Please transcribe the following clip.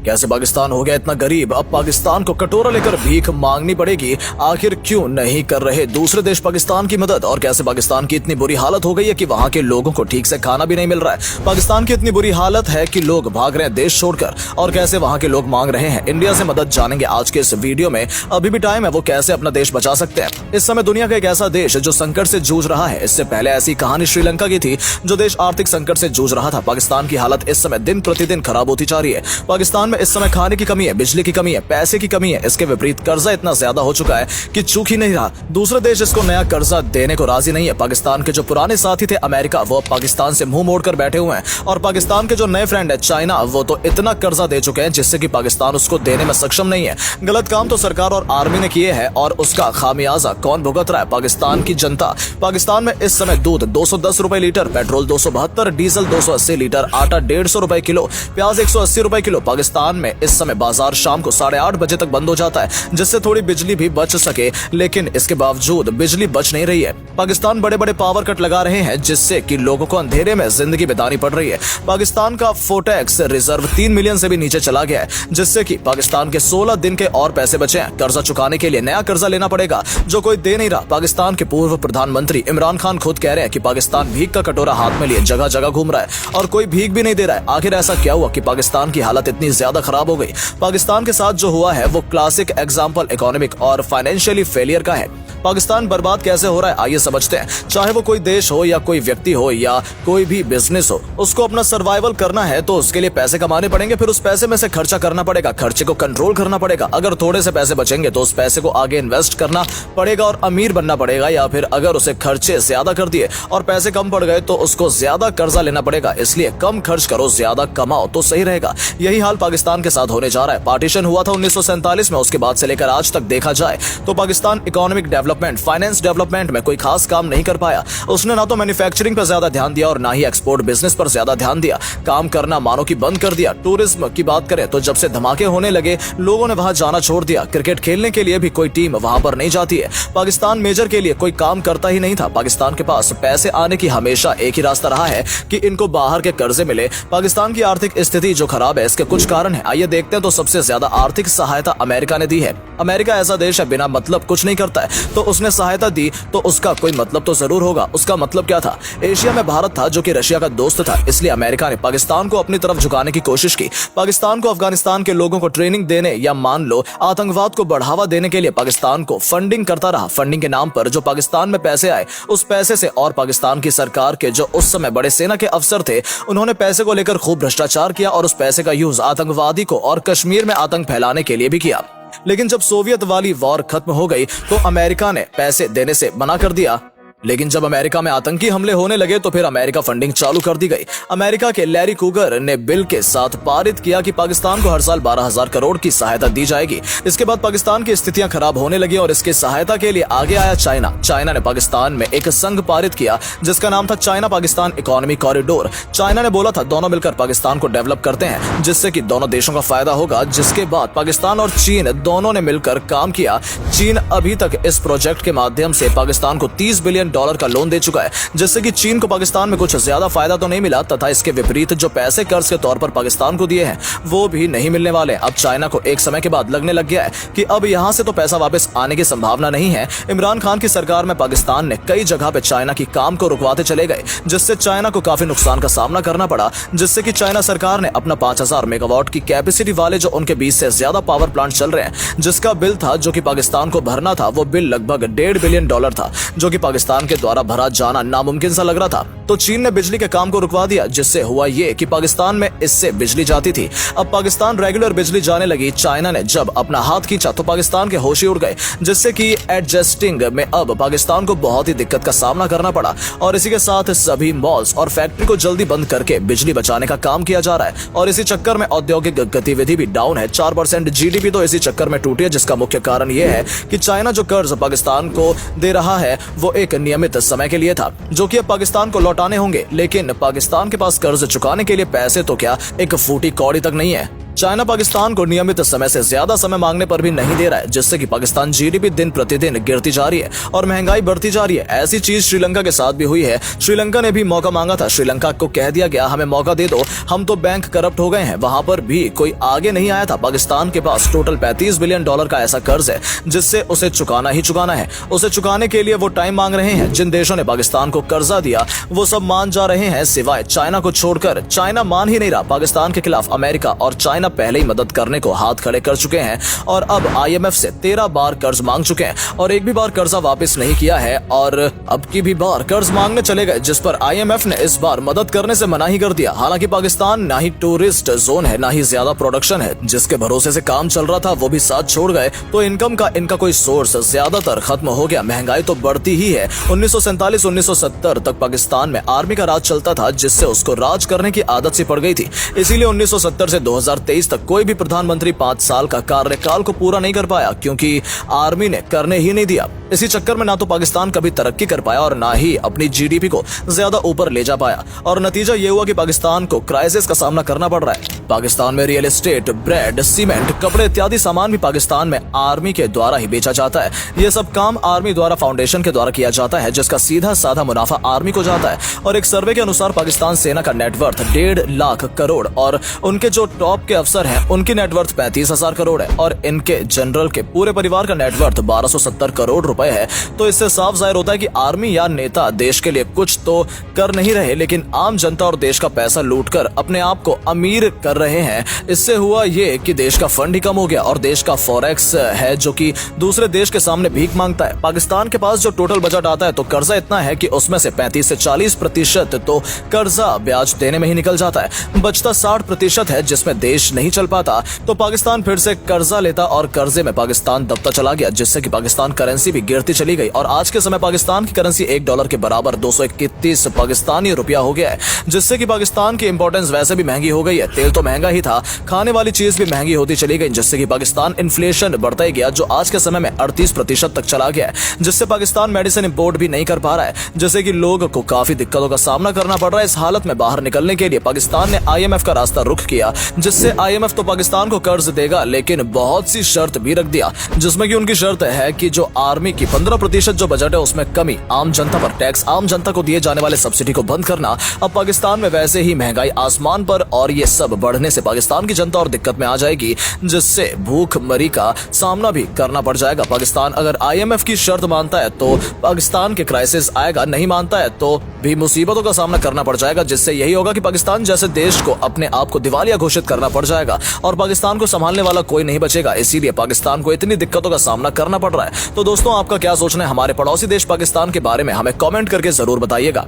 कैसे पाकिस्तान हो गया इतना गरीब? अब पाकिस्तान को कटोरा लेकर भीख मांगनी पड़ेगी। आखिर क्यों नहीं कर रहे दूसरे देश पाकिस्तान की मदद? और कैसे पाकिस्तान की इतनी बुरी हालत हो गई है कि वहां के लोगों को ठीक से खाना भी नहीं मिल रहा है? पाकिस्तान की इतनी बुरी हालत है कि लोग भाग रहे हैं देश छोड़कर, और कैसे वहां के लोग मांग रहे हैं इंडिया से मदद, जानेंगे आज के इस वीडियो में। अभी भी टाइम है, वो कैसे अपना देश बचा सकते हैं। इस समय दुनिया का एक ऐसा देश जो संकट से जूझ रहा है। इससे पहले ऐसी कहानी श्रीलंका की थी, जो देश आर्थिक संकट से जूझ रहा था। पाकिस्तान की हालत इस समय दिन प्रतिदिन खराब होती जा रही है। पाकिस्तान में इस समय खाने की कमी है, बिजली की कमी है, पैसे की कमी है। इसके विपरीत कर्जा इतना ज्यादा हो चुका है कि चूक ही नहीं रहा। दूसरे देश इसको नया कर्जा देने को राजी नहीं है। पाकिस्तान के जो पुराने साथी थे अमेरिका, वो पाकिस्तान से मुंह मोड़कर बैठे हुए हैं, और पाकिस्तान के जो नए फ्रेंड है चाइना, वो तो इतना कर्जा दे चुके हैं जिससे कि पाकिस्तान उसको देने में सक्षम नहीं है। गलत काम तो सरकार और आर्मी ने किए हैं, और उसका खामियाजा कौन भुगत रहा है? पाकिस्तान की जनता। पाकिस्तान में इस समय दूध 210 रुपए लीटर, पेट्रोल 272, डीजल 280 लीटर, आटा 150 रुपए किलो, प्याज 180 रुपए किलो। पाकिस्तान में इस समय बाजार शाम को 8:30 बजे तक बंद हो जाता है, जिससे थोड़ी बिजली भी बच सके, लेकिन इसके बावजूद बिजली बच नहीं रही है। पाकिस्तान बड़े बड़े पावर कट लगा रहे हैं, जिससे कि लोगों को अंधेरे में जिंदगी बितानी पड़ रही है। पाकिस्तान का फोटेक्स रिजर्व 3 मिलियन से भी नीचे चला गया है, जिससे कि पाकिस्तान के 16 दिन के और पैसे बचे हैं। कर्जा चुकाने के लिए नया कर्जा लेना पड़ेगा, जो कोई दे नहीं रहा। पाकिस्तान के पूर्व प्रधानमंत्री इमरान खान खुद कह रहे हैं कि पाकिस्तान भीख का कटोरा हाथ में लिए जगह जगह घूम रहा है, और कोई भीख भी नहीं दे रहा है। आखिर ऐसा क्या हुआ कि पाकिस्तान की हालत इतनी ज्यादा खराब हो गई? पाकिस्तान के साथ जो हुआ है वो क्लासिक एग्जाम्पल इकोनॉमिक और फाइनेंशियली फेलियर का है। पाकिस्तान बर्बाद कैसे हो रहा है, आइए समझते हैं। चाहे वो कोई देश हो या कोई व्यक्ति हो या कोई भी बिजनेस हो, उसको अपना सर्वाइवल करना है तो उसके लिए पैसे कमाने पड़ेंगे, फिर उस पैसे में से खर्चा करना पड़ेगा, खर्चे को कंट्रोल करना पड़ेगा। अगर थोड़े से पैसे बचेंगे तो उस पैसे को आगे इन्वेस्ट करना पड़ेगा और अमीर बनना पड़ेगा, या फिर अगर उसे खर्चे ज्यादा कर दिए और पैसे कम पड़ गए तो उसको ज्यादा कर्जा लेना पड़ेगा। इसलिए कम खर्च करो, ज्यादा कमाओ तो सही रहेगा। यही हाल पाकिस्तान के साथ होने जा रहा है। पार्टीशन हुआ था 1947 में, उसके बाद से लेकर आज तक देखा जाए तो Pakistan economic development, finance development में कोई खास काम नहीं कर पाया। उसने ना तो मैन्युफैक्चरिंग पर ज्यादा ध्यान दिया और ना ही एक्सपोर्ट बिजनेस पर ज्यादा ध्यान दिया। काम करना मानो कि बंद कर दिया। टूरिज्म की बात करें तो जब से धमाके होने लगे, लोगों ने वहां जाना छोड़ दिया। क्रिकेट खेलने के लिए भी कोई टीम वहां पर नहीं जाती है। पाकिस्तान मेजर के लिए कोई काम करता ही नहीं था। पाकिस्तान के पास पैसे आने की हमेशा एक ही रास्ता रहा है कि इनको बाहर के कर्जे मिले। पाकिस्तान की आर्थिक स्थिति जो खराब है, इसके कुछ कारण है, आइए देखते हैं। तो सबसे ज्यादा आर्थिक सहायता अमेरिका ने दी है। अमेरिका ऐसा देश है बिना मतलब कुछ नहीं करता है, तो उसने सहायता दी तो उसका कोई मतलब तो जरूर होगा। उसका मतलब क्या था? एशिया में भारत था जो कि रशिया का दोस्त था, इसलिए अमेरिका ने पाकिस्तान को अपनी तरफ झुकाने की कोशिश की। पाकिस्तान को अफगानिस्तान के लोगों को ट्रेनिंग देने या मान लो आतंकवाद को बढ़ावा देने के लिए पाकिस्तान को फंडिंग करता रहा। फंडिंग के नाम पर जो पाकिस्तान में पैसे आए, उस पैसे से और पाकिस्तान की सरकार के जो उस समय बड़े सेना के अफसर थे, उन्होंने पैसे को लेकर खूब भ्रष्टाचार किया और उस पैसे का यूज आतंकवादी को और कश्मीर में आतंक फैलाने के लिए भी किया। लेकिन जब सोवियत वाली वॉर खत्म हो गई तो अमेरिका ने पैसे देने से मना कर दिया। लेकिन जब अमेरिका में आतंकी हमले होने लगे तो फिर अमेरिका फंडिंग चालू कर दी गई। अमेरिका के लैरी कूगर ने बिल के साथ पारित किया कि पाकिस्तान को हर साल 12,000 करोड़ की सहायता दी जाएगी। इसके बाद पाकिस्तान की स्थितियां खराब होने लगी और इसकी सहायता के लिए आगे आया चाइना। चाइना ने पाकिस्तान में एक संघ पारित किया जिसका नाम था China Pakistan economic corridor. China ने बोला था दोनों मिलकर पाकिस्तान को डेवलप करते हैं, जिससे कि दोनों देशों का फायदा होगा। जिसके बाद पाकिस्तान और चीन दोनों ने मिलकर काम किया। चीन अभी तक इस प्रोजेक्ट के माध्यम से पाकिस्तान को $30 बिलियन का लोन दे चुका है, जिससे कि चीन को पाकिस्तान में कुछ ज्यादा फायदा तो नहीं मिला, तथा इसके विपरीत जो पैसे कर्ज के तौर पर पाकिस्तान को दिए हैं वो भी नहीं मिलने वाले। अब चाइना को एक समय के बाद लगने लग गया है कि अब यहां से तो पैसा वापस आने की संभावना नहीं है। इमरान खान की सरकार में पाकिस्तान ने कई जगह पे चाइना की काम को रुकवाते चले गए, जिससे चाइना को काफी नुकसान का सामना करना पड़ा। जिससे कि चाइना सरकार ने अपना 5,000 मेगावाट की कैपेसिटी वाले जो उनके 20 से ज्यादा पावर प्लांट चल रहे हैं, जिसका बिल था जो कि पाकिस्तान को भरना था, वो बिल लगभग $1.5 बिलियन था, जो कि पाकिस्तान के द्वारा भरा जाना नामुमकिन सा लग रहा था। तो चीन ने बिजली के काम को रुकवा दिया, जिससे हुआ ये कि पाकिस्तान में इससे बिजली जाती थी। अब पाकिस्तान रेगुलर बिजली जाने लगी। चाइना ने जब अपना हाथ खींचा तो पाकिस्तान के होश ही उड़ गए, जिससे कि एडजस्टिंग में अब पाकिस्तान को बहुत ही दिक्कत का सामना करना पड़ा। और इसी के साथ सभी मॉल्स और फैक्ट्री को जल्दी बंद करके बिजली बचाने का काम किया जा रहा है। और इसी चक्कर में औद्योगिक गतिविधि भी डाउन है। 4% जीडीपी तो इसी चक्कर में टूटी है, जिसका मुख्य कारण यह है कि चाइना जो कर्ज पाकिस्तान को दे रहा है वो एक नियमित समय के लिए था, जो कि अब पाकिस्तान को लौटाने होंगे। लेकिन पाकिस्तान के पास कर्ज चुकाने के लिए पैसे तो क्या, एक फूटी कौड़ी तक नहीं है। चाइना पाकिस्तान को नियमित समय से ज्यादा समय मांगने पर भी नहीं दे रहा है, जिससे कि पाकिस्तान जीडीपी दिन प्रतिदिन गिरती जा रही है और महंगाई बढ़ती जा रही है। ऐसी चीज श्रीलंका के साथ भी हुई है। श्रीलंका ने भी मौका मांगा था। श्रीलंका को कह दिया गया हमें मौका दे दो, हम तो बैंक करप्ट हो गए हैं। वहां पर भी कोई आगे नहीं आया था। पाकिस्तान के पास टोटल $35 बिलियन का ऐसा कर्ज है जिससे उसे चुकाना ही चुकाना है। उसे चुकाने के लिए वो टाइम मांग रहे हैं। जिन देशों ने पाकिस्तान को कर्जा दिया वो सब मान जा रहे हैं सिवाय चाइना को छोड़कर। चाइना मान ही नहीं रहा। पाकिस्तान के खिलाफ अमेरिका और चाइना पहले ही मदद करने को हाथ खड़े कर चुके हैं और अब IMF से 13 बार कर्ज मांग चुके हैं और एक भी बार कर्जा वापस नहीं किया है और अब की भी बार कर्ज मांगने चले गए, जिस पर IMF ने इस बार मदद करने से मना ही कर दिया। हालांकि पाकिस्तान ना ही टूरिस्ट जोन है ना ही ज्यादा प्रोडक्शन है। जिसके भरोसे से काम चल रहा था वो भी साथ छोड़ गए, तो इनकम का इनका कोई सोर्स ज्यादातर खत्म हो गया। महंगाई तो बढ़ती ही है। 1947-1970 तक पाकिस्तान में आर्मी का राज चलता था, जिससे उसको राज करने की आदत सी पड़ गई थी। इसीलिए 1970 से 2023 तक कोई भी प्रधानमंत्री 5 साल का कार्यकाल को पूरा नहीं कर पाया, क्योंकि आर्मी ने करने ही नहीं दिया। इसी चक्कर में ना तो पाकिस्तान कभी तरक्की कर पाया और ना ही अपनी जीडीपी को ज्यादा ऊपर ले जा पाया और नतीजा ये हुआ कि पाकिस्तान को क्राइसिस का सामना करना पड़ रहा है। पाकिस्तान में रियल एस्टेट, ब्रेड, सीमेंट, कपड़े इत्यादि सामान भी पाकिस्तान में आर्मी के द्वारा ही बेचा जाता है। ये सब काम आर्मी द्वारा फाउंडेशन के द्वारा किया जाता है, जिसका सीधा साधा मुनाफा आर्मी को जाता है। और एक सर्वे के अनुसार पाकिस्तान सेना का नेटवर्थ 1.5 लाख करोड़ और उनके जो टॉप के अफसर हैं उनकी नेटवर्थ 35,000 करोड़ है और इनके जनरल के पूरे परिवार का नेटवर्थ 1270 करोड़ रुपए है। तो इससे साफ जाहिर होता है कि आर्मी या नेता देश के लिए कुछ तो कर नहीं रहे, लेकिन आम जनता और देश का पैसा लूटकर अपने आप को अमीर कर रहे हैं। इससे हुआ ये कि देश का फंड ही कम हो गया और देश का फॉरेक्स है जो कि दूसरे देश के सामने भीख मांगता है। पाकिस्तान के पास जो टोटल बजट आता है तो कर्जा इतना है कि उसमें से 35 से 40% तो कर्जा ब्याज देने में ही निकल जाता है। बचता 60% है जिसमें देश नहीं चल पाता। तो पाकिस्तान फिर से कर्जा लेता और कर्जे में पाकिस्तान दबता चला गया, जिससे कि पाकिस्तान करेंसी भी गिरती चली गई और आज के समय पाकिस्तान की करेंसी $1 के बराबर 231 पाकिस्तानी रुपया हो गया है, जिससे कि पाकिस्तान की इंपॉर्टेंस वैसे भी महंगी हो गई है। तेल तो महंगा ही था, खाने वाली चीज भी महंगी होती चली गई, जिससे कि पाकिस्तान इन्फ्लेशन बढ़ता ही गया, जो आज के समय में 38% तक चला गया है, जिससे पाकिस्तान मेडिसिन इंपोर्ट भी नहीं कर पा रहा है, जिससे कि लोगों को काफी दिक्कतों का सामना करना पड़ रहा है। इस हालत में बाहर निकलने के लिए पाकिस्तान ने IMF का रास्ता रुख किया, जिससे IMF तो पाकिस्तान को कर्ज देगा लेकिन बहुत सी शर्त भी रख दिया, जिसमें कि उनकी शर्त है कि जो आर्मी की 15% जो बजट है उसमें कमी, आम जनता पर टैक्स, आम जनता को दिए जाने वाले सब्सिडी को बंद करना। अब पाकिस्तान में वैसे ही महंगाई आसमान पर और ये सब बढ़ने से पाकिस्तान की जनता और दिक्कत में आ जाएगी, जिससे भूखमरी का सामना भी करना पड़ जाएगा। पाकिस्तान अगर IMF की शर्त मानता है तो पाकिस्तान के क्राइसिस आएगा, नहीं मानता है तो भी मुसीबतों का सामना करना पड़ जाएगा, जिससे यही होगा कि पाकिस्तान जैसे देश को अपने आप को दिवालिया घोषित करना पड़ जाएगा और पाकिस्तान को संभालने वाला कोई नहीं बचेगा। इसीलिए पाकिस्तान को इतनी दिक्कतों का सामना करना पड़ रहा है। तो दोस्तों, आपका क्या सोचना है हमारे पड़ोसी देश पाकिस्तान के बारे में, हमें कमेंट करके जरूर बताइएगा।